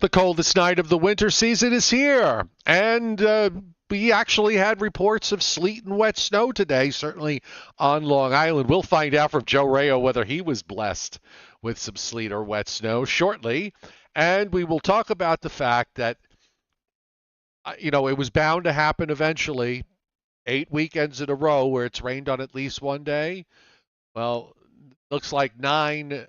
The coldest night of the winter season is here, and we actually had reports of sleet and wet snow today, certainly on Long Island. We'll find out from Joe Rayo whether he was blessed with some sleet or wet snow shortly, and we will talk about the fact that it was bound to happen eventually. 8 weekends in a row where it's rained on at least one day. Well, looks like nine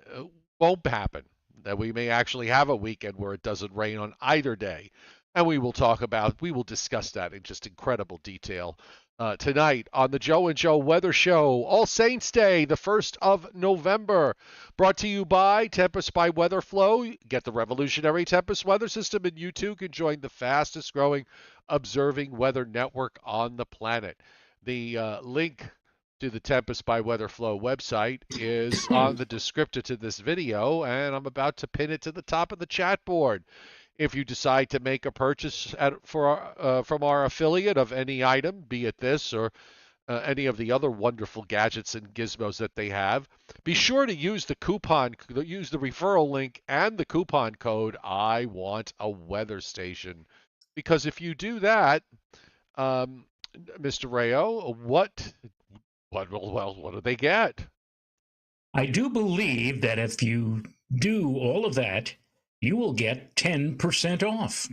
won't happen. That we may actually have a weekend where it doesn't rain on either day. And we will discuss that in just incredible detail tonight on the Joe and Joe Weather Show. All Saints Day, the 1st of November. Brought to you by Tempest by WeatherFlow. Get the revolutionary Tempest weather system, and you too can join the fastest growing observing weather network on the planet. The link to the Tempest by WeatherFlow website is on the descriptor to this video, and I'm about to pin it to the top of the chat board. If you decide to make a purchase from our affiliate of any item, be it this or any of the other wonderful gadgets and gizmos that they have, be sure to use the referral link and the coupon code I want a weather station. Because if you do that, Mr. Rayo, what do they get? I do believe that if you do all of that, you will get 10% off.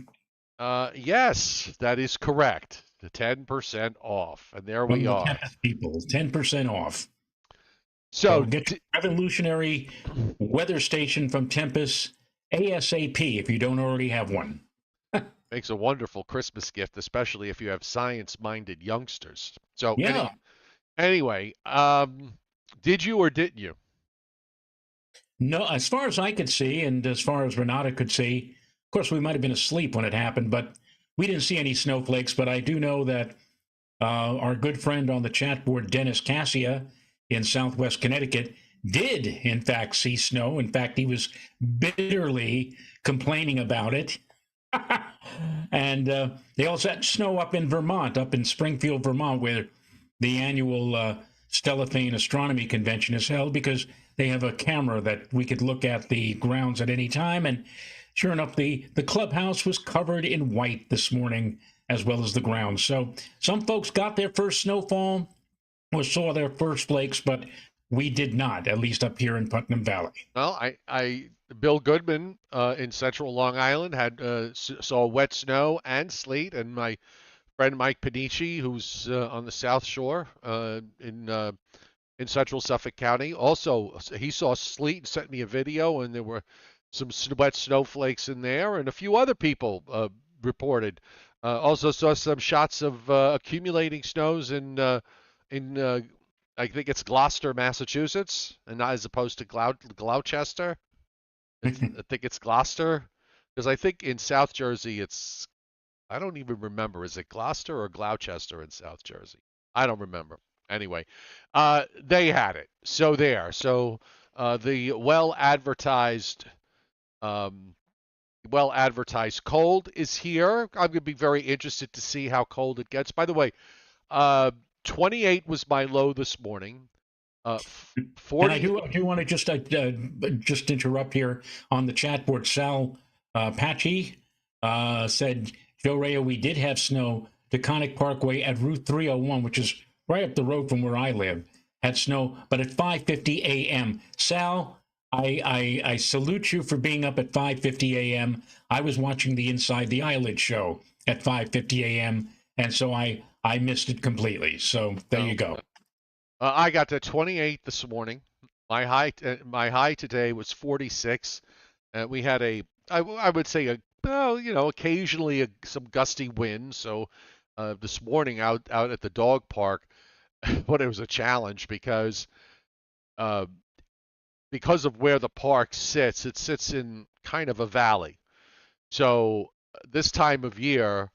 Yes, that is correct. The 10% off. And there we are. People, 10% off. So get your revolutionary weather station from Tempest ASAP if you don't already have one. Makes a wonderful Christmas gift, especially if you have science-minded youngsters. So yeah. Anyway, did you or didn't you? No, as far as I could see, and as far as Renata could see, of course, we might have been asleep when it happened, but we didn't see any snowflakes. But I do know that our good friend on the chat board, Dennis Cassia, in Southwest Connecticut, did, in fact, see snow. In fact, he was bitterly complaining about it. And they also had snow up in Vermont, up in Springfield, Vermont, where the annual Stellafane Astronomy Convention is held, because they have a camera that we could look at the grounds at any time. And sure enough, the clubhouse was covered in white this morning, as well as the grounds. So some folks got their first snowfall or saw their first flakes, but we did not, at least up here in Putnam Valley. Well, Bill Goodman in central Long Island saw wet snow and sleet, and my friend Mike Panici, who's on the South Shore in central Suffolk County, also he saw sleet and sent me a video, and there were some wet snowflakes in there, and a few other people reported. Also saw some shots of accumulating snows in I think it's Gloucester, Massachusetts, and not as opposed to Gloucester. I think it's Gloucester, because I think in South Jersey I don't even remember. Is it Gloucester or Gloucester in South Jersey? I don't remember. Anyway, they had it. So there. So the well-advertised cold is here. I'm going to be very interested to see how cold it gets. By the way, 28 was my low this morning. 40. And I do want to just interrupt here on the chat board. Sal Patchy said, Joe Rayo, we did have snow. Taconic Parkway at Route 301, which is right up the road from where I live, had snow, but at 5:50 a.m. Sal, I salute you for being up at 5:50 a.m. I was watching the Inside the Eyelid show at 5:50 a.m., and so I missed it completely. So there you go. I got to 28 this morning. My high today was 46. We had I would say occasionally some gusty wind. So this morning out at the dog park, but it was a challenge because of where the park sits. It sits in kind of a valley. So this time of year,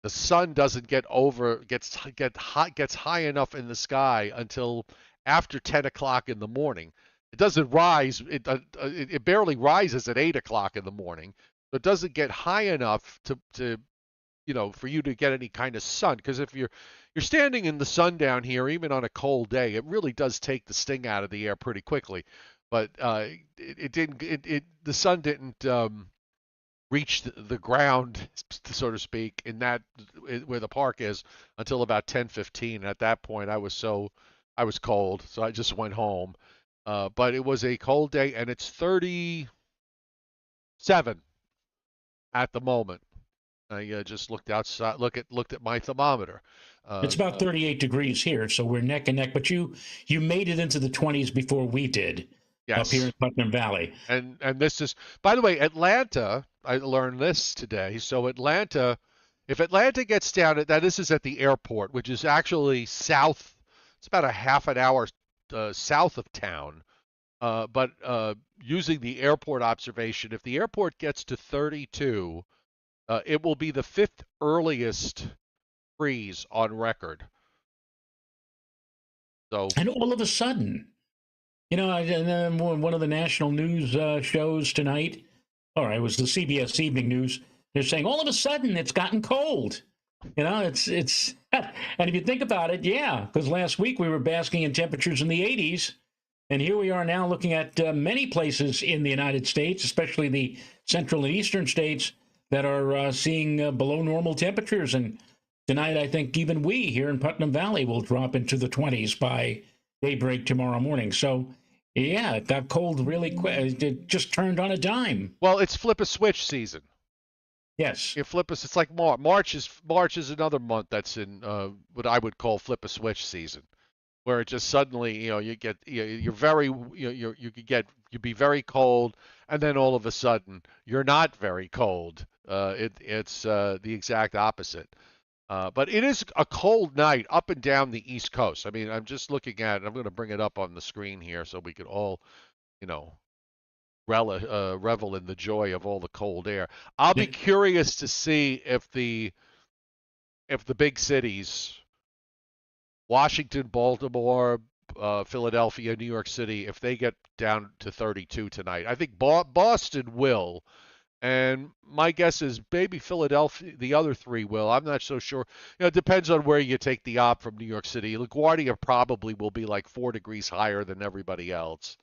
the sun doesn't gets high enough in the sky until after 10 o'clock in the morning. It doesn't rise. It barely rises at 8 o'clock in the morning. So it doesn't get high enough to for you to get any kind of sun. Because if you're standing in the sun down here, even on a cold day, it really does take the sting out of the air pretty quickly. But the sun didn't reach the ground, so to speak, in that where the park is until about 10:15. At that point, I was cold, so I just went home. But it was a cold day, and it's 37 at the moment. I just looked outside, looked at my thermometer. It's Uh, about 38 degrees here, so we're neck and neck. But you made it into the 20s before we did up here yes, in Putnam Valley. and this is, by the way, Atlanta. I learned this today. So Atlanta, if Atlanta gets down at that, this is at the airport, which is actually south. It's about a half an hour south of town. But using the airport observation, if the airport gets to 32, it will be the fifth earliest freeze on record. So And all of a sudden, and then one of the national news shows tonight, all right, it was the CBS Evening News. They're saying all of a sudden it's gotten cold. It's and if you think about it, yeah, because last week we were basking in temperatures in the 80s, and here we are now looking at many places in the United States, especially the central and eastern states, that are seeing below normal temperatures. And tonight, I think even we here in Putnam Valley will drop into the 20s by daybreak tomorrow morning. So, yeah, it got cold really quick. It just turned on a dime. well, it's flip a switch season. Yes. You flip us. It's like March. March is another month that's in what I would call flip a switch season, where it just suddenly you get you're very you could get you'd be very cold, and then all of a sudden you're not very cold. It's the exact opposite. But it is a cold night up and down the East Coast. I mean, I'm just looking at it. I'm going to bring it up on the screen here so we could all, you know, revel in the joy of all the cold air. I'll be curious to see if the big cities, Washington, Baltimore, Philadelphia, New York City, if they get down to 32 tonight. I think Boston will. And my guess is maybe Philadelphia, the other three will. I'm not so sure. It depends on where you take the op from New York City. LaGuardia probably will be like 4 degrees higher than everybody else.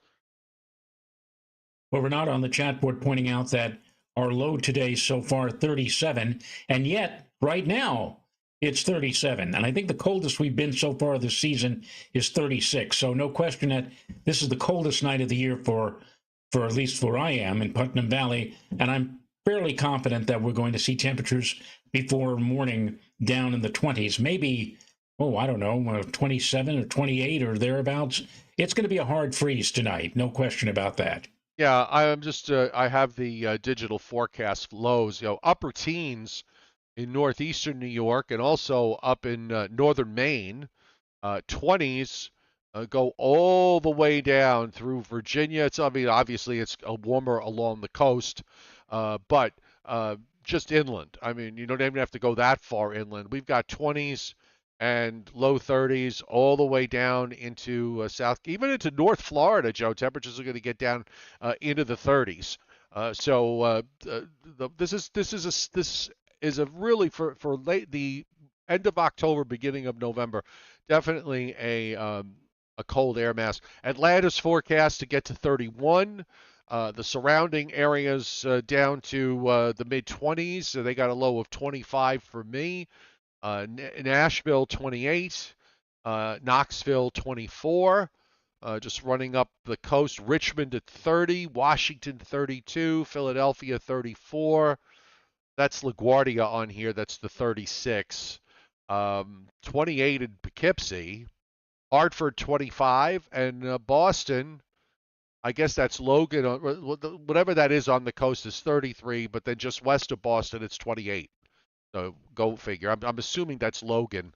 Well, Renato on the chat board pointing out that our low today so far 37, and yet right now it's 37. And I think the coldest we've been so far this season is 36. So no question that this is the coldest night of the year for at least where I am in Putnam Valley. And I'm fairly confident that we're going to see temperatures before morning down in the 20s, maybe, oh, I don't know, 27 or 28 or thereabouts. It's going to be a hard freeze tonight. No question about that. Yeah, I'm just I have the digital forecast lows, upper teens in northeastern New York and also up in northern Maine. 20s go all the way down through Virginia. I mean, obviously it's warmer along the coast, but just inland. I mean, you don't even have to go that far inland. We've got 20s and low 30s all the way down into south, even into North Florida. Joe, temperatures are going to get down into the 30s. This is a really for late the end of October, beginning of November, definitely a cold air mass. Atlanta's forecast to get to 31. The surrounding areas down to the mid 20s. So they got a low of 25 for me. Nashville 28. Knoxville 24. Just running up the coast. Richmond at 30. Washington 32. Philadelphia 34. That's LaGuardia on here. That's the 36. 28 in Poughkeepsie. Hartford 25, and Boston, I guess that's Logan, whatever that is on the coast is 33, but then just west of Boston it's 28. So go figure. I'm assuming that's Logan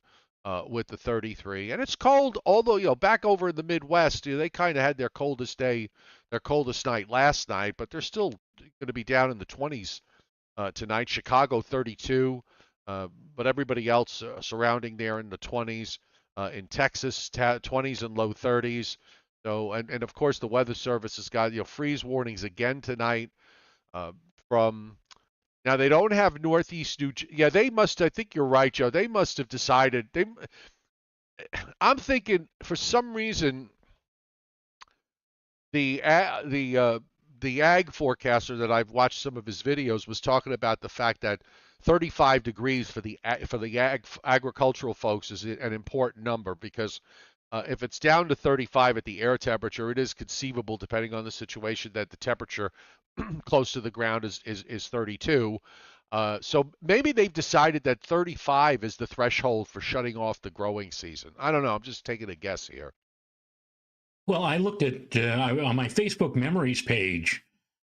with the 33, and it's cold. Although back over in the Midwest, they kind of had their coldest day, their coldest night last night, but they're still going to be down in the 20s tonight. Chicago 32, but everybody else surrounding there in the 20s. In Texas, 20s and low 30s. So, and of course, the Weather Service has got freeze warnings again tonight. From now, they don't have Northeast New. Yeah, they must. I think you're right, Joe. They must have decided. I'm thinking for some reason the the ag forecaster that I've watched some of his videos was talking about the fact that 35 degrees for the agricultural folks is an important number because if it's down to 35 at the air temperature, it is conceivable, depending on the situation, that the temperature close to the ground is 32. So maybe they've decided that 35 is the threshold for shutting off the growing season. I don't know. I'm just taking a guess here. Well, I looked at on my Facebook memories page.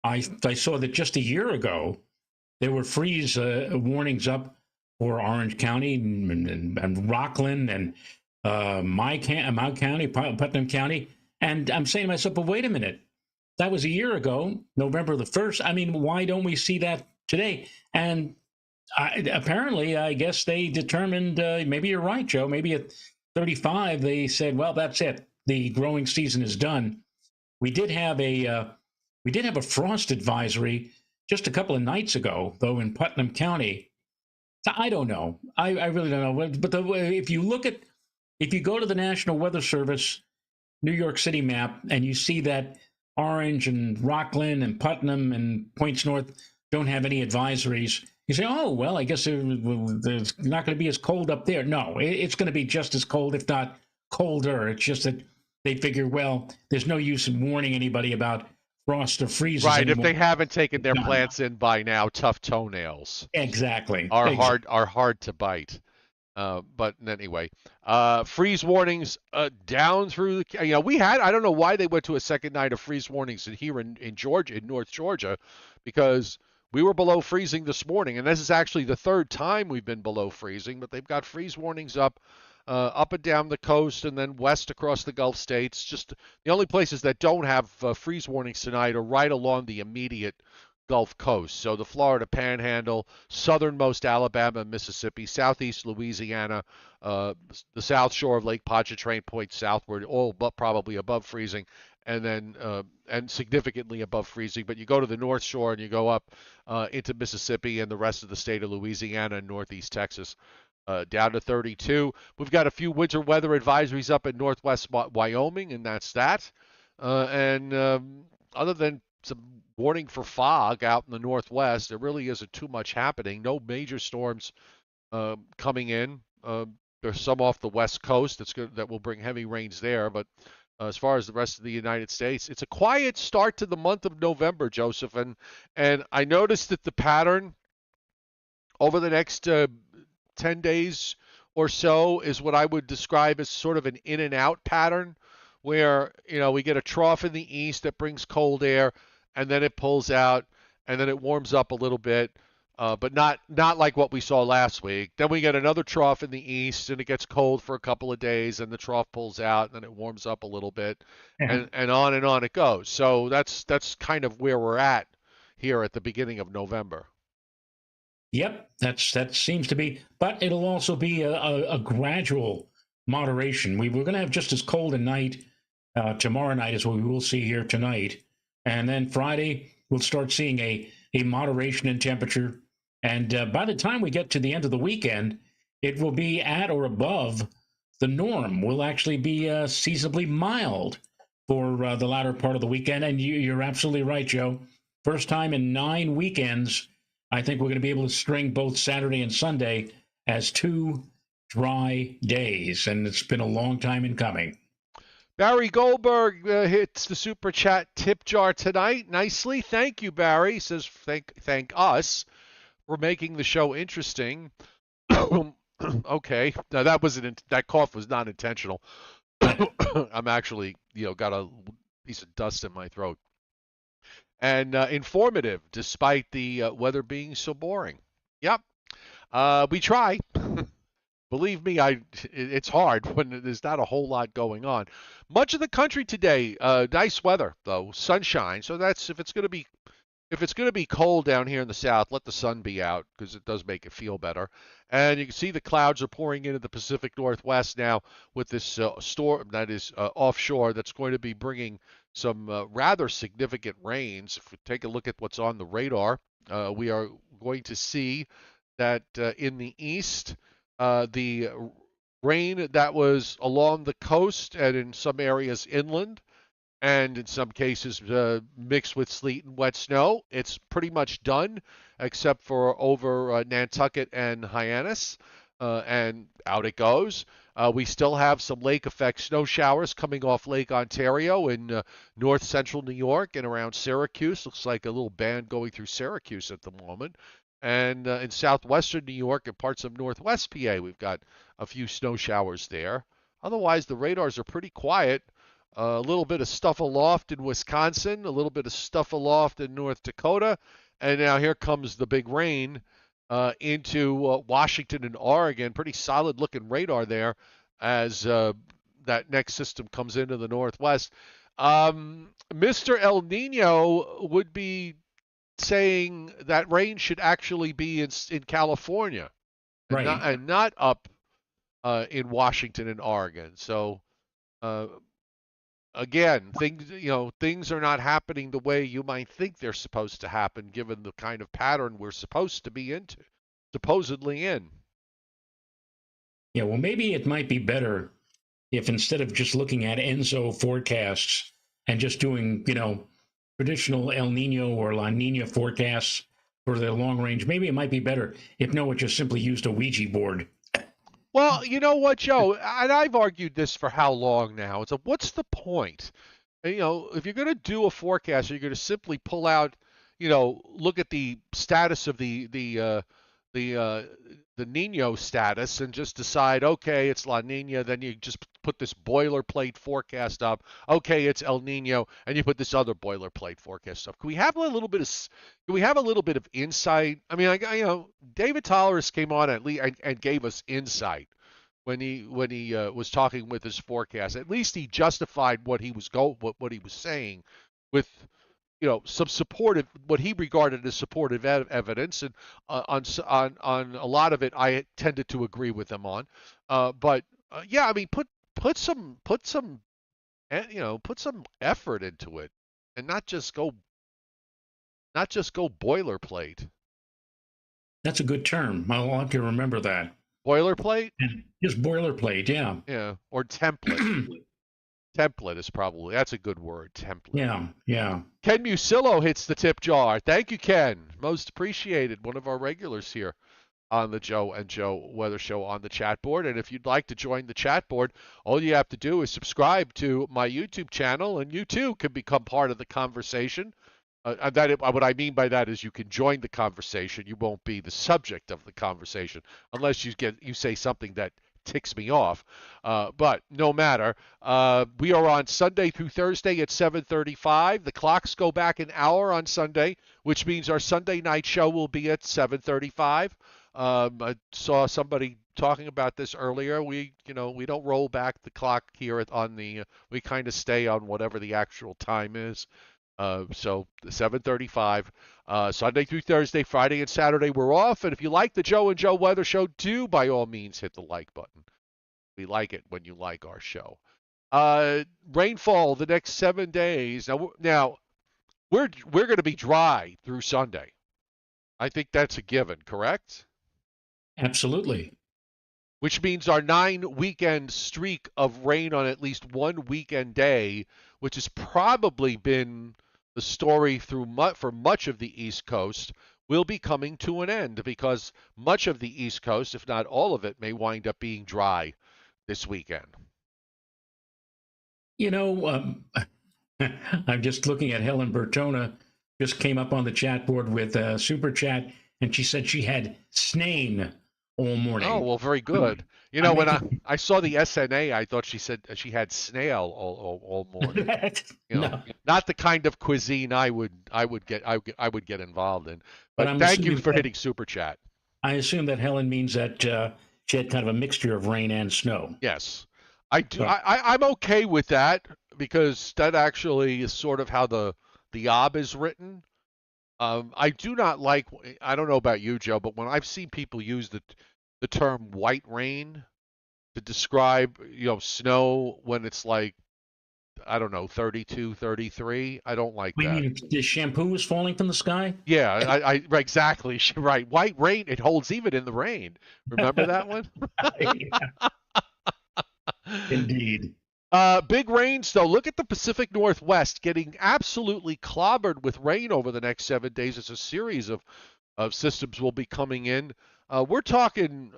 I saw that just a year ago there were freeze warnings up for Orange County and Rockland and my County, Putnam County, and I'm saying to myself, but wait a minute, that was a year ago, November the 1st. I mean, why don't we see that today? And apparently, I guess they determined, maybe you're right, Joe, maybe at 35, they said, well, that's it. The growing season is done. We did have a frost advisory just a couple of nights ago, though, in Putnam County. I don't know. I really don't know. But if you go to the National Weather Service New York City map and you see that Orange and Rockland and Putnam and Points North don't have any advisories, you say, oh, well, I guess there's not going to be as cold up there. No, it's going to be just as cold, if not colder. It's just that they figure, well, there's no use in warning anybody about frost or freezes Right. anymore. If they haven't taken their plants in by now, tough toenails Exactly. are hard to bite. But anyway, freeze warnings down through the. We had. I don't know why they went to a second night of freeze warnings here in Georgia, in North Georgia, because we were below freezing this morning, and this is actually the third time we've been below freezing. But they've got freeze warnings up and down the coast, and then west across the Gulf states. Just the only places that don't have freeze warnings tonight are right along the immediate Gulf Coast. So the Florida Panhandle, southernmost Alabama and Mississippi, southeast Louisiana, the south shore of Lake Pontchartrain points southward, all but probably above freezing, and then and significantly above freezing. But you go to the North Shore and you go up into Mississippi and the rest of the state of Louisiana and northeast Texas. Down to 32. We've got a few winter weather advisories up in northwest Wyoming, and that's that. And other than some warning for fog out in the northwest, there really isn't too much happening. No major storms coming in. There's some off the west coast that will bring heavy rains there, but as far as the rest of the United States, it's a quiet start to the month of November, Joseph. And I noticed that the pattern over the next 10 days or so is what I would describe as sort of an in and out pattern where, we get a trough in the east that brings cold air and then it pulls out and then it warms up a little bit, but not like what we saw last week. Then we get another trough in the east and it gets cold for a couple of days and the trough pulls out and then it warms up a little bit and on it goes. So that's kind of where we're at here at the beginning of November. Yep, that seems to be, but it'll also be a gradual moderation. We're going to have just as cold a night tomorrow night as we will see here tonight, and then Friday we'll start seeing a moderation in temperature, and by the time we get to the end of the weekend, it will be at or above the norm. We'll actually be seasonably mild for the latter part of the weekend, and you're absolutely right, Joe. First time in 9 weekends. I think we're going to be able to string both Saturday and Sunday as 2 dry days, and it's been a long time in coming. Barry Goldberg hits the super chat tip jar tonight nicely. Thank you, Barry. He says thank us for making the show interesting. Okay, now that cough was not intentional. I'm actually got a piece of dust in my throat. And informative, despite the weather being so boring. Yep, we try. Believe me, it's hard when there's not a whole lot going on. Much of the country today, nice weather though, sunshine. So that's if it's going to be cold down here in the south, let the sun be out because it does make it feel better. And you can see the clouds are pouring into the Pacific Northwest now with this storm that is offshore that's going to be bringing some rather significant rains. If we take a look at what's on the radar, we are going to see that in the east, the rain that was along the coast and in some areas inland and in some cases mixed with sleet and wet snow. It's pretty much done, except for over Nantucket and Hyannis, and out it goes. We still have some lake effect snow showers coming off Lake Ontario in north central New York and around Syracuse. Looks like a little band going through Syracuse at the moment. And in southwestern New York and parts of northwest PA, we've got a few snow showers there. Otherwise, the radars are pretty quiet. A little bit of stuff aloft in Wisconsin, a little bit of stuff aloft in North Dakota, and now here comes the big rain into Washington and Oregon. Pretty solid looking radar there as that next system comes into the northwest. Mr. El Nino would be saying that rain should actually be in California Right. and not up in Washington and Oregon. So uh, again, things are not happening the way you might think they're supposed to happen, given the kind of pattern we're supposed to be into, supposedly in. Yeah, well, maybe it might be better if instead of just looking at ENSO forecasts and just doing, traditional El Nino or La Nina forecasts for the long range, maybe it might be better if NOAA just simply used a Ouija board. Well, you know what, Joe? And I've argued this for how long now? It's what's the point? And, if you're going to do a forecast, you're going to simply pull out, look at the status of the uh, the Nino status and just decide, okay, it's La Nina. Then you just put this boilerplate forecast up. Okay, it's El Nino, and you put this other boilerplate forecast up. Can we have a little bit of Can we have a little bit of insight? I mean, David Tolerus came on at least and gave us insight when he was talking with his forecast. At least he justified what he was saying with some supportive, what he regarded as supportive evidence, and on a lot of it I tended to agree with him on. But yeah, I mean, put some effort into it, and not just go boilerplate. That's a good term. I'll have to remember that. Boilerplate, And just boilerplate, yeah. yeah, or template. Template is probably that's a good word. Template. Yeah, yeah. Ken Musillo hits the tip jar. Thank you, Ken. Most appreciated. One of our regulars here on the Joe and Joe Weather Show on the chat board. And if you'd like to join the chat board, all you have to do is subscribe to my YouTube channel, and you too can become part of the conversation. What I mean by that is you can join the conversation. You won't be the subject of the conversation unless you say something that ticks me off. But no matter. We are on Sunday through Thursday at 7:35. The clocks go back an hour on Sunday, which means our Sunday night show will be at 7:35. I saw somebody talking about this earlier. We don't roll back the clock here we kind of stay on whatever the actual time is. So 7:35, Sunday through Thursday, Friday and Saturday we're off. And if you like the Joe and Joe Weather Show, do by all means hit the like button. We like it when you like our show. Rainfall the next 7 days. Now we're going to be dry through Sunday. I think that's a given, correct? Absolutely. Which means our 9 weekend streak of rain on at least one weekend day, which has probably been the story for much of the East Coast, will be coming to an end because much of the East Coast, if not all of it, may wind up being dry this weekend. I'm just looking at Helen Bertona, just came up on the chat board with a super chat, and she said she had snain all morning. Oh, well, very good. When I saw the SNA, I thought she said she had snail all morning. No. Not the kind of cuisine I would get involved in. But thank you for hitting super chat. I assume that Helen means that she had kind of a mixture of rain and snow. Yes, I do. I'm okay with that because that actually is sort of how the ob is written. I do not like. I don't know about you, Joe, but when I've seen people use the term white rain to describe snow when it's like, I don't know, 32, 33, I don't like that. You mean the shampoo is falling from the sky? Yeah, I exactly right. White rain, it holds even in the rain. Remember that one? Indeed. Big rains, though. Look at the Pacific Northwest getting absolutely clobbered with rain over the next 7 days. It's a series of systems will be coming in. We're talking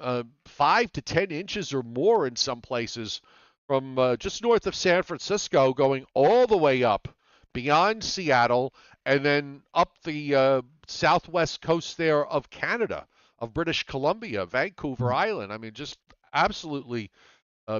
5 to 10 inches or more in some places from just north of San Francisco, going all the way up beyond Seattle, and then up the southwest coast there of Canada, of British Columbia, Vancouver Island. I mean, just absolutely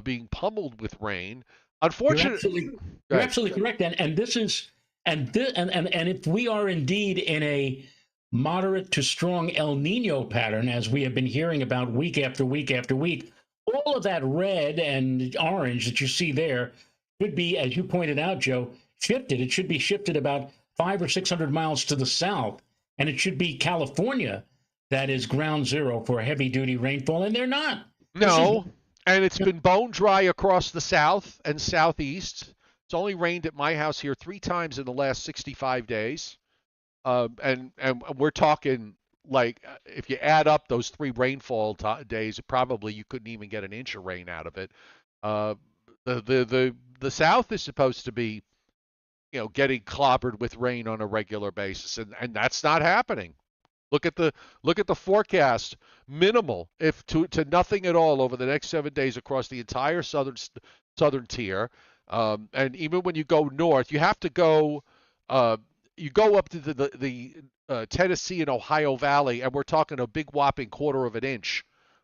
being pummeled with rain. You're Unfortunate. absolutely Go you're ahead. absolutely correct. And this is and if we are indeed in a moderate to strong El Nino pattern, as we have been hearing about week after week after week, all of that red and orange that you see there should be, as you pointed out, Joe, shifted. It should be shifted about 500 or 600 miles to the south, and it should be California that is ground zero for heavy duty rainfall, and they're not. This is No, and it's been bone dry across the south and southeast. It's only rained at my house here 3 times in the last 65 days. And we're talking like if you add up those three rainfall days, probably you couldn't even get an inch of rain out of it. Uh, the South is supposed to be, getting clobbered with rain on a regular basis, and that's not happening. Look at the forecast. Minimal, if to nothing at all, over the next 7 days across the entire southern tier. And even when you go north, you have to go. You go up to the Tennessee and Ohio Valley, and we're talking a big whopping quarter of an inch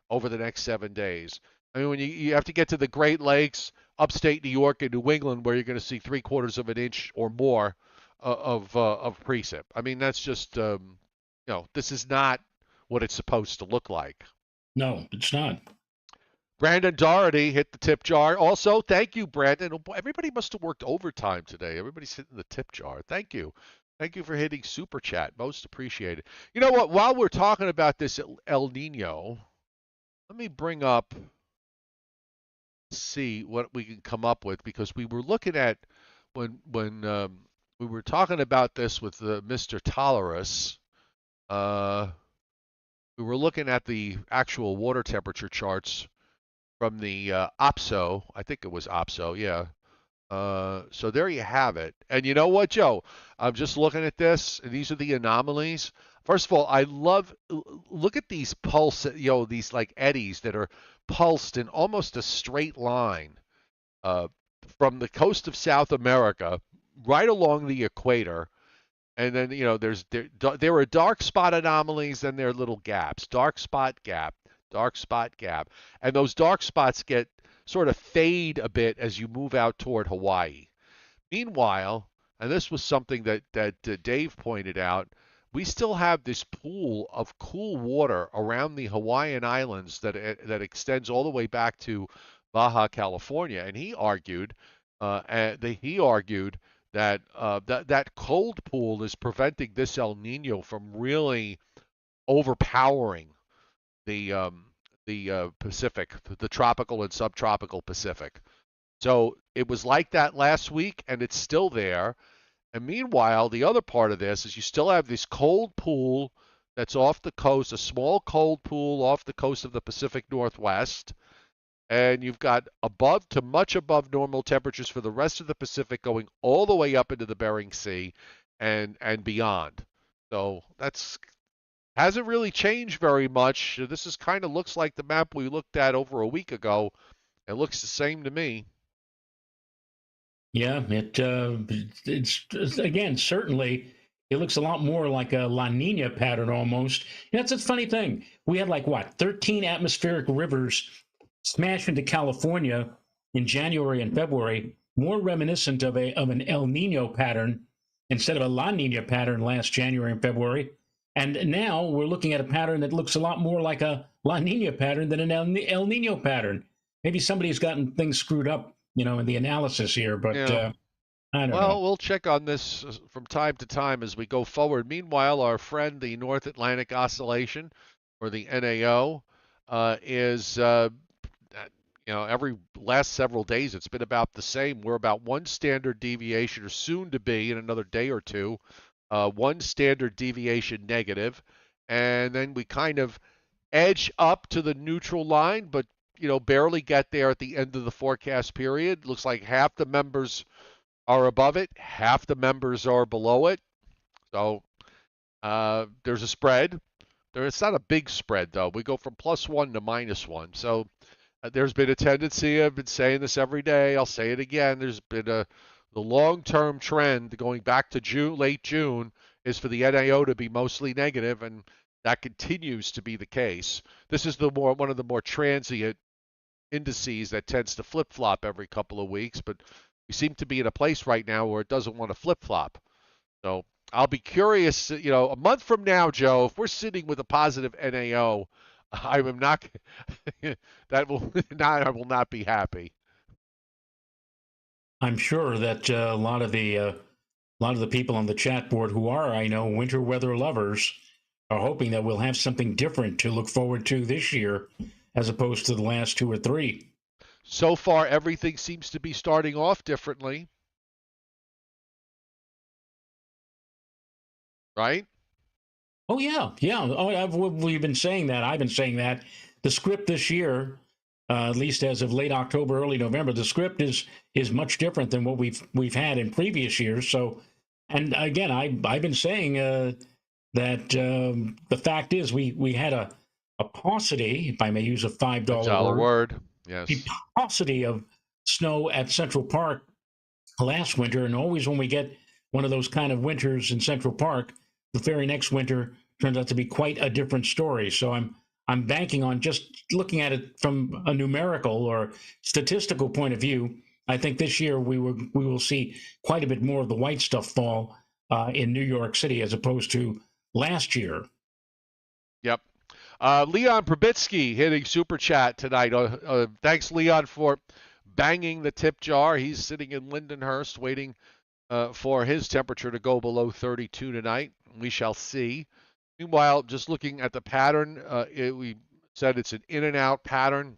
over the next 7 days. I mean, when you have to get to the Great Lakes, upstate New York and New England, where you're going to see 3/4 of an inch or more of precip. I mean, that's just this is not what it's supposed to look like. no, it's not. Brandon Doherty hit the tip jar. Also, thank you, Brandon. Oh, everybody must have worked overtime today. Everybody's hitting the tip jar. Thank you. Thank you for hitting super chat. Most appreciated. You know what? While we're talking about this El Nino, let me bring up, see what we can come up with, because we were looking at when we were talking about this with Mr. Tolerus. Uh, we were looking at the actual water temperature charts from the OPSO. I think it was OPSO, yeah. So there you have it. And you know what, Joe? I'm just looking at this, and these are the anomalies. First of all, I love look at these pulse, these like eddies that are pulsed in almost a straight line uh, from the coast of South America right along the equator. And then, there are dark spot anomalies, and there are little gaps. Dark spot gap, dark spot gap. And those dark spots get sort of fade a bit as you move out toward Hawaii. Meanwhile, and this was something that Dave pointed out, we still have this pool of cool water around the Hawaiian Islands that extends all the way back to Baja California. And he argued that cold pool is preventing this El Nino from really overpowering the Pacific, the tropical and subtropical Pacific. So it was like that last week, and it's still there. And meanwhile, the other part of this is you still have this cold pool that's off the coast, a small cold pool off the coast of the Pacific Northwest, and you've got above to much above normal temperatures for the rest of the Pacific going all the way up into the Bering Sea and beyond. So that's hasn't really changed very much. This is kind of looks like the map we looked at over a week ago. It looks the same to me. Yeah, it's again certainly it looks a lot more like a La Nina pattern almost. That's a funny thing. We had like what 13 atmospheric rivers smash into California in January and February, more reminiscent of an El Nino pattern instead of a La Nina pattern last January and February. And now we're looking at a pattern that looks a lot more like a La Nina pattern than an El Nino pattern. Maybe somebody's gotten things screwed up, in the analysis here, but Yeah. I don't know. Well, we'll check on this from time to time as we go forward. Meanwhile, our friend, the North Atlantic Oscillation, or the NAO, is every last several days it's been about the same. We're about one standard deviation, or soon to be in another day or two, one standard deviation negative, and then we kind of edge up to the neutral line, but barely get there at the end of the forecast period. Looks like half the members are above it, half the members are below it. So there's a spread. It's not a big spread, though. We go from +1 to -1. So there's been a tendency, I've been saying this every day, I'll say it again, there's been the long-term trend going back to June, late June, is for the NAO to be mostly negative, and that continues to be the case. This is one of the more transient indices that tends to flip-flop every couple of weeks, but we seem to be in a place right now where it doesn't want to flip-flop. So I'll be curious, a month from now, Joe, if we're sitting with a positive NAO, I am not that will not I will not be happy. I'm sure that a lot of the people on the chat board who are, I know, winter weather lovers are hoping that we'll have something different to look forward to this year as opposed to the last 2 or 3. So far, everything seems to be starting off differently, right? Oh yeah, yeah. We've been saying that. I've been saying that. The script this year, at least as of late October, early November, the script is much different than what we've had in previous years. So, and again, I've been saying that the fact is we had a paucity, if I may use a $5 $5 word, word. a Yes. paucity of snow at Central Park last winter, and always when we get one of those kind of winters in Central Park, the very next winter turns out to be quite a different story. So I'm banking on just looking at it from a numerical or statistical point of view. I think this year we will see quite a bit more of the white stuff fall in New York City as opposed to last year. Yep. Leon Probitsky hitting super chat tonight. Thanks, Leon, for banging the tip jar. He's sitting in Lindenhurst waiting for his temperature to go below 32 tonight. We shall see. Meanwhile, just looking at the pattern, we said it's an in and out pattern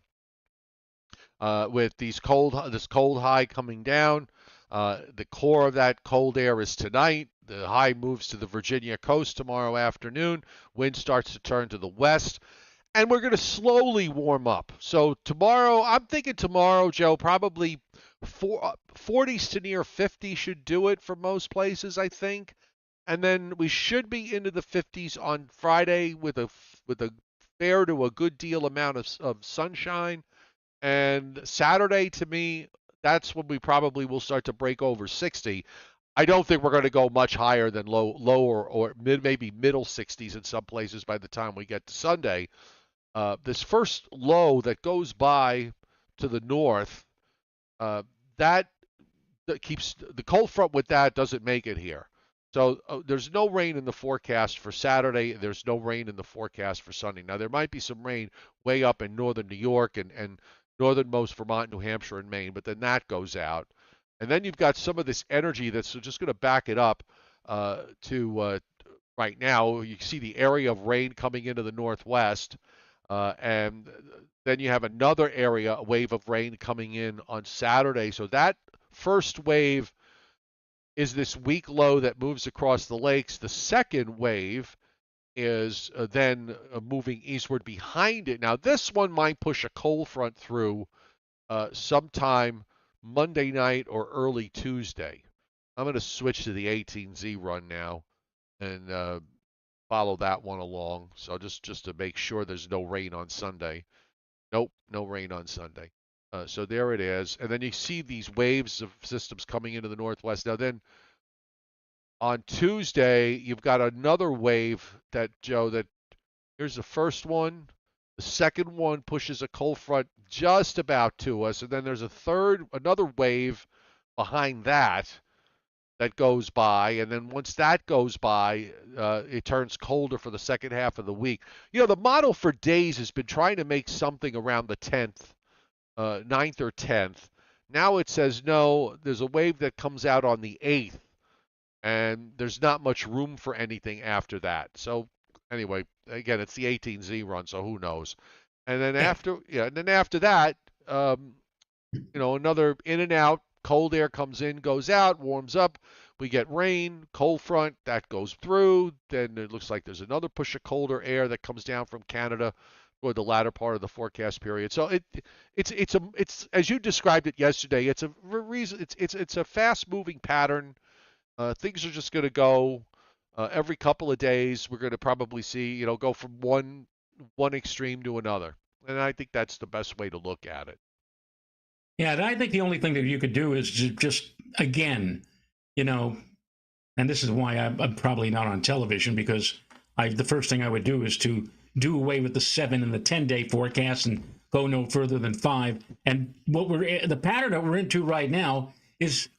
with this cold high coming down. The core of that cold air is tonight. The high moves to the Virginia coast tomorrow afternoon. Wind starts to turn to the west. And we're going to slowly warm up. So tomorrow, I'm thinking tomorrow, Joe, probably 40s to near 50 should do it for most places, I think. And then we should be into the 50s on Friday with a fair to a good deal amount of sunshine. And Saturday, to me, that's when we probably will start to break over 60. I don't think we're going to go much higher than lower or maybe middle 60s in some places by the time we get to Sunday. This first low that goes by to the north, that keeps the cold front with that doesn't make it here. So there's no rain in the forecast for Saturday. There's no rain in the forecast for Sunday. Now, there might be some rain way up in northern New York and northernmost Vermont, New Hampshire, and Maine, but then that goes out. And then you've got some of this energy that's just going to back it up to right now. You see the area of rain coming into the northwest, and then you have another area, a wave of rain coming in on Saturday. So that first wave is this weak low that moves across the lakes. The second wave is then moving eastward behind it. Now, this one might push a cold front through sometime Monday night or early Tuesday. I'm going to switch to the 18Z run now and follow that one along. So just to make sure there's no rain on Sunday. Nope, no rain on Sunday. So there it is. And then you see these waves of systems coming into the northwest. Now then on Tuesday, you've got another wave that, Joe, that here's the first one. The second one pushes a cold front just about to us. And then there's another wave behind that goes by. And then once that goes by, it turns colder for the second half of the week. The model for days has been trying to make something around the 10th. 9th or 10th. Now it says no, there's a wave that comes out on the 8th, and there's not much room for anything after that. So anyway, again, it's the 18Z run, so who knows? And then after that, another in and out, cold air comes in, goes out, warms up. We get rain, cold front, that goes through. Then it looks like there's another push of colder air that comes down from Canada toward the latter part of the forecast period. So it's as you described it yesterday. It's a reason. It's a fast moving pattern. Things are just going to go every couple of days. We're going to probably see go from one extreme to another, and I think that's the best way to look at it. Yeah, and I think the only thing that you could do is just again, you know, and this is why I'm probably not on television because the first thing I would do is to do away with the 7 and the 10-day forecast and go no further than 5. And the pattern that we're into right now is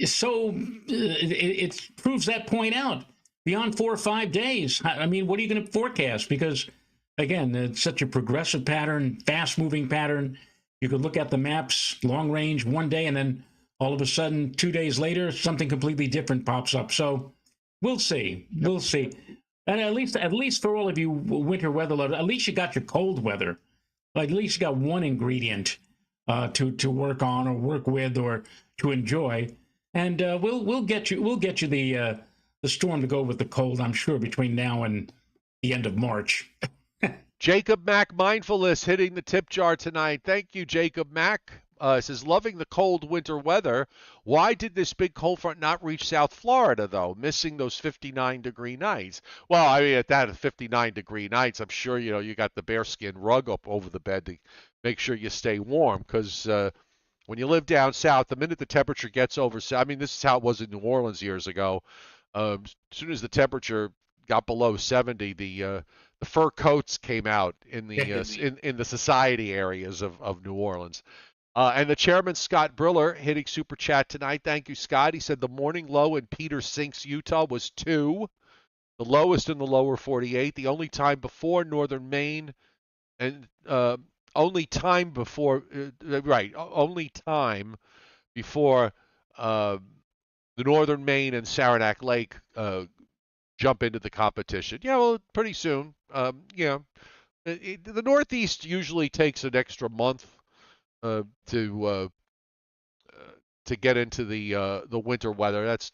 so it proves that point out beyond 4 or 5 days. I mean, what are you going to forecast? Because again, it's such a progressive pattern, fast moving pattern. You could look at the maps, long range, one day, and then all of a sudden, 2 days later, something completely different pops up. So we'll see. We'll see. And at least for all of you winter weather lovers, at least you got your cold weather. Like, at least you got one ingredient to work on or work with or to enjoy. And we'll get you the storm to go with the cold, I'm sure, between now and the end of March. Jacob Mack Mindfulness hitting the tip jar tonight. Thank you, Jacob Mack. Says, loving the cold winter weather. Why did this big cold front not reach South Florida, though, missing those 59-degree nights? Well, I mean, at that 59-degree nights, I'm sure, you got the bearskin rug up over the bed to make sure you stay warm because when you live down south, the minute the temperature gets over, I mean, this is how it was in New Orleans years ago. As soon as the temperature got below 70, the fur coats came out in the in the society areas of New Orleans. And the chairman, Scott Briller, hitting super chat tonight. Thank you, Scott. He said the morning low in Peter Sinks, Utah was 2, the lowest in the lower 48. The only time before northern Maine and only time before only time before the northern Maine and Saranac Lake jump into the competition. Yeah, well, pretty soon. The Northeast usually takes an extra month uh, to uh, to get into the winter weather. That's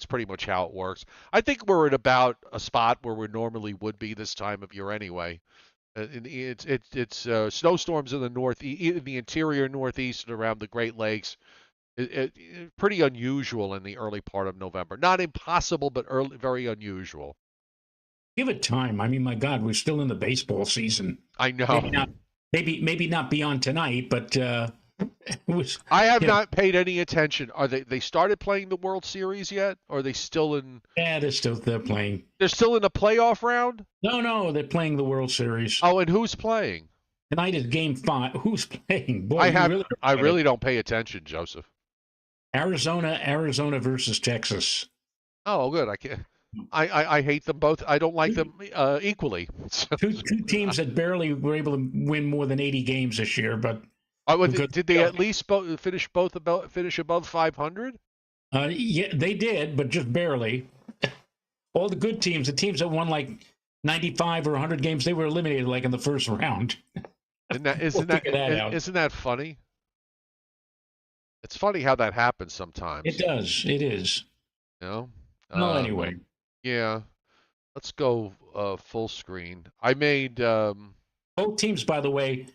pretty much how it works. I think we're at about a spot where we normally would be this time of year anyway. It's snowstorms in the in the interior Northeast and around the Great Lakes. Pretty unusual in the early part of November. Not impossible, but very unusual. Give it time. I mean, my God, we're still in the baseball season. I know. Maybe not. Maybe not beyond tonight, but it was. I have not paid any attention. Are they started playing the World Series yet? Or are they still in? Yeah, they're playing. They're still in a playoff round? No, they're playing the World Series. Oh, and who's playing? Tonight is Game 5. Who's playing? Boy, I really don't pay attention, Joseph. Arizona versus Texas. Oh, good. I can't. I hate them both. I don't like them equally. Two teams that barely were able to win more than 80 games this year, but did they at least finish above 500? Yeah, they did, but just barely. All the good teams, the teams that won like 95 or 100 games, they were eliminated like in the first round. Isn't that funny? It's funny how that happens sometimes. It does. It is. Well, anyway. Yeah. Let's go full screen. I made both teams, by the way,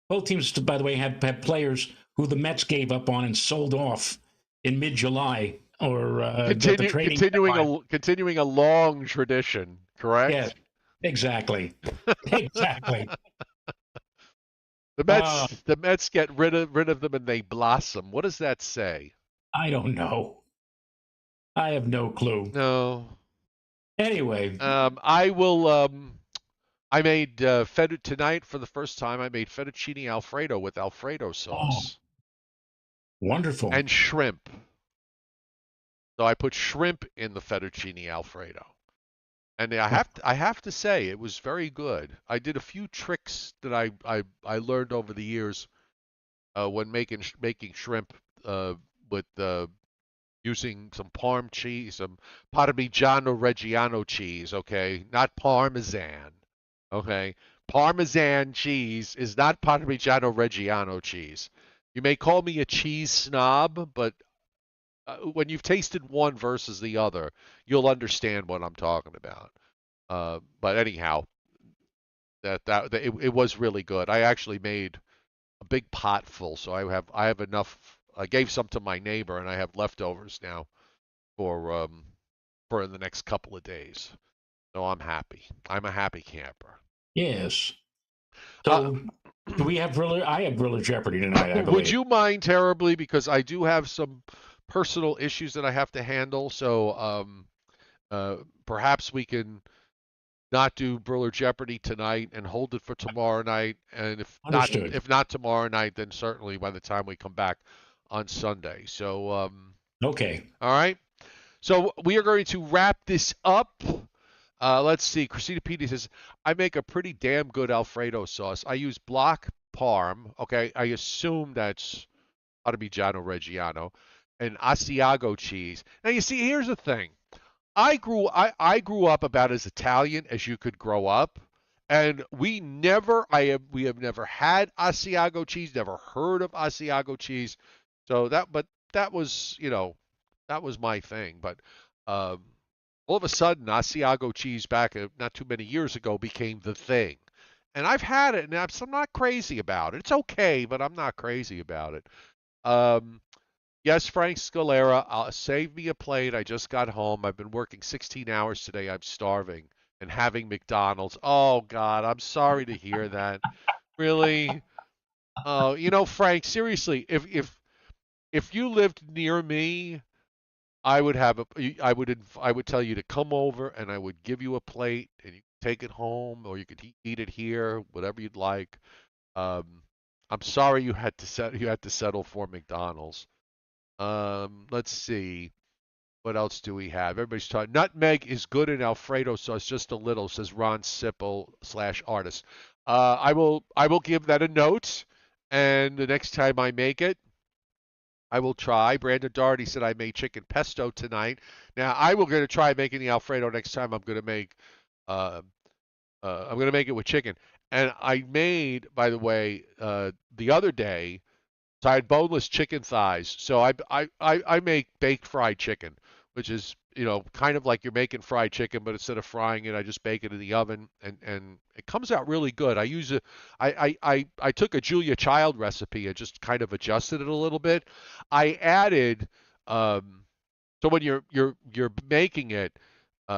have players who the Mets gave up on and sold off in mid-July or continuing a long tradition, correct? Yes, exactly. Exactly. The Mets get rid of them and they blossom. What does that say? I don't know. I have no clue. No. Anyway, I will. I made tonight for the first time. I made fettuccine Alfredo with Alfredo sauce. Oh, wonderful. And shrimp. So I put shrimp in the fettuccine Alfredo. And I have to say it was very good. I did a few tricks that I learned over the years when making shrimp with using some Parm cheese, some Parmigiano Reggiano cheese. Okay, not Parmesan. Okay, Parmesan cheese is not Parmigiano Reggiano cheese. You may call me a cheese snob, but when you've tasted one versus the other, you'll understand what I'm talking about. But anyhow, It was really good. I actually made a big pot full, so I have enough. I gave some to my neighbor, and I have leftovers now for um for the next couple of days. So I'm happy. I'm a happy camper. Yes. Uh, So do we have Driller? I have Driller Jeopardy tonight, I would believe. you mind terribly because I do have some personal issues that I have to handle. So uh, perhaps we can not do Briller Jeopardy tonight and hold it for tomorrow night. And Understood. if not tomorrow night, then certainly by the time we come back on Sunday. So Okay. all right. So we are going to wrap this up. Let's see. Christina Petey says, I make a pretty damn good Alfredo sauce. I use block parm. Okay. I assume that's ought to be Giano Reggiano and Asiago cheese. Now you see, here's the thing. I grew up about as Italian as you could grow up, and we have never had Asiago cheese, never heard of Asiago cheese. So that was that was my thing. But um, all of a sudden, Asiago cheese back not too many years ago became the thing, and I've had it, and I'm not crazy about it. It's okay, but I'm not crazy about it. Um, Yes, Frank Scalera, save me a plate. I just got home. I've been working 16 hours today. I'm starving and having McDonald's. Oh God, I'm sorry to hear that. Really? Oh, Frank, seriously, if you lived near me, I would tell you to come over and I would give you a plate and you could take it home or you could eat it here, whatever you'd like. Um, I'm sorry you had to settle for McDonald's. Let's see. What else do we have? Everybody's talking. Nutmeg is good in Alfredo sauce, just a little, says Ron Sipple /artist. I will give that a note, and the next time I make it, I will try. Brandon Doherty said I made chicken pesto tonight. Now I will going to try making the Alfredo next time. Uh, I'm going to make it with chicken. And I made, by the way, the other day. So I had boneless chicken thighs. So I make baked fried chicken, which is kind of like you're making fried chicken, but instead of frying it, I just bake it in the oven, and it comes out really good. I took a Julia Child recipe and just kind of adjusted it a little bit. I added um, so when you're making it,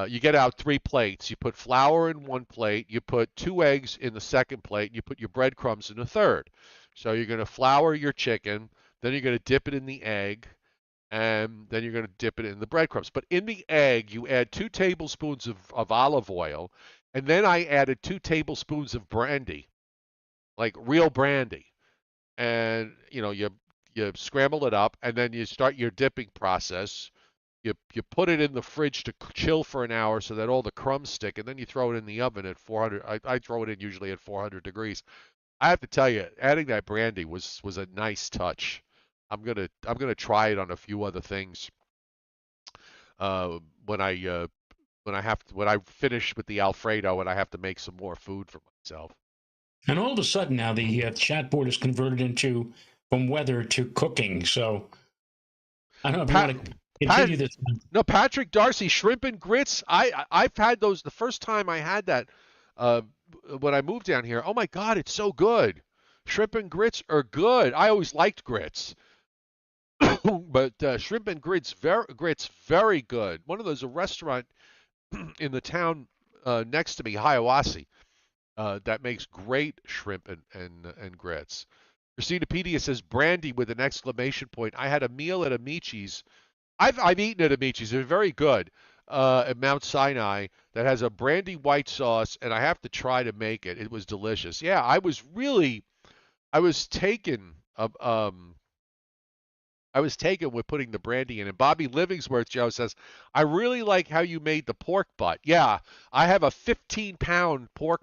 you get out 3 plates. You put flour in one plate. You put 2 eggs in the second plate. And you put your breadcrumbs in the third. So you're going to flour your chicken. Then you're going to dip it in the egg, and then you're going to dip it in the breadcrumbs. But in the egg, you add 2 tablespoons of olive oil, and then I added 2 tablespoons of brandy, like real brandy, and you scramble it up, and then you start your dipping process. You put it in the fridge to chill for an hour so that all the crumbs stick, and then you throw it in the oven at 400. I throw it in usually at 400 degrees. I have to tell you, adding that brandy was a nice touch. I'm gonna try it on a few other things uh, when I finish with the Alfredo and I have to make some more food for myself. And all of a sudden now the chat board is converted into from weather to cooking. So I don't know if you Pat, want to Pat, continue this. no, Patrick Darcy, shrimp and grits. I've had those the first time I had that uh, when I moved down here. Oh my God, it's so good. Shrimp and grits are good. I always liked grits, but shrimp and grits very good. One of those a restaurant in the town next to me, Hiawassee, that makes great shrimp and grits. Christinapedia says brandy with an exclamation point. I had a meal at Amici's. I've eaten at Amici's. They're very good at Mount Sinai that has a brandy white sauce, and I have to try to make it. It was delicious. Yeah, I was taken. I was taken with putting the brandy in. And Bobby Livingsworth, Joe, says, I really like how you made the pork butt. Yeah, I have a 15-pound pork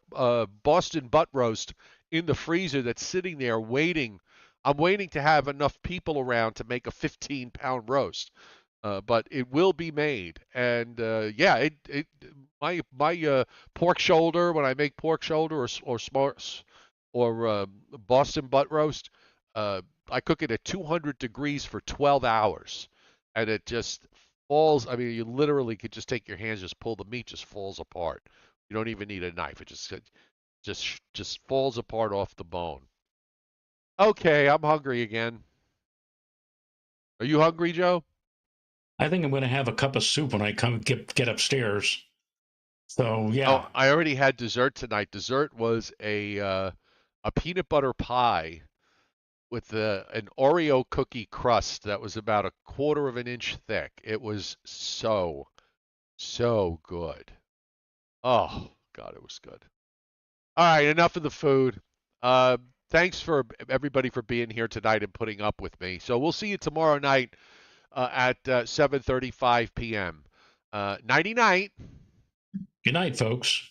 Boston butt roast in the freezer that's sitting there waiting. I'm waiting to have enough people around to make a 15-pound roast. But it will be made. And yeah, my pork shoulder, when I make pork shoulder or Boston butt roast, I cook it at 200 degrees for 12 hours, and it just falls. I mean, you literally could just take your hands, just pull the meat, just falls apart. You don't even need a knife. It just Just falls apart off the bone. Okay, I'm hungry again. Are you hungry, Joe? I think I'm going to have a cup of soup when I come get upstairs. So Oh, yeah, I already had dessert tonight. Dessert was a peanut butter pie with an Oreo cookie crust that was about a quarter of an inch thick. It was so good. Oh God, it was good. All right, enough of the food. Uh, Thanks for everybody for being here tonight and putting up with me. So we'll see you tomorrow night at 7:35 p.m. Nighty night. good night, folks.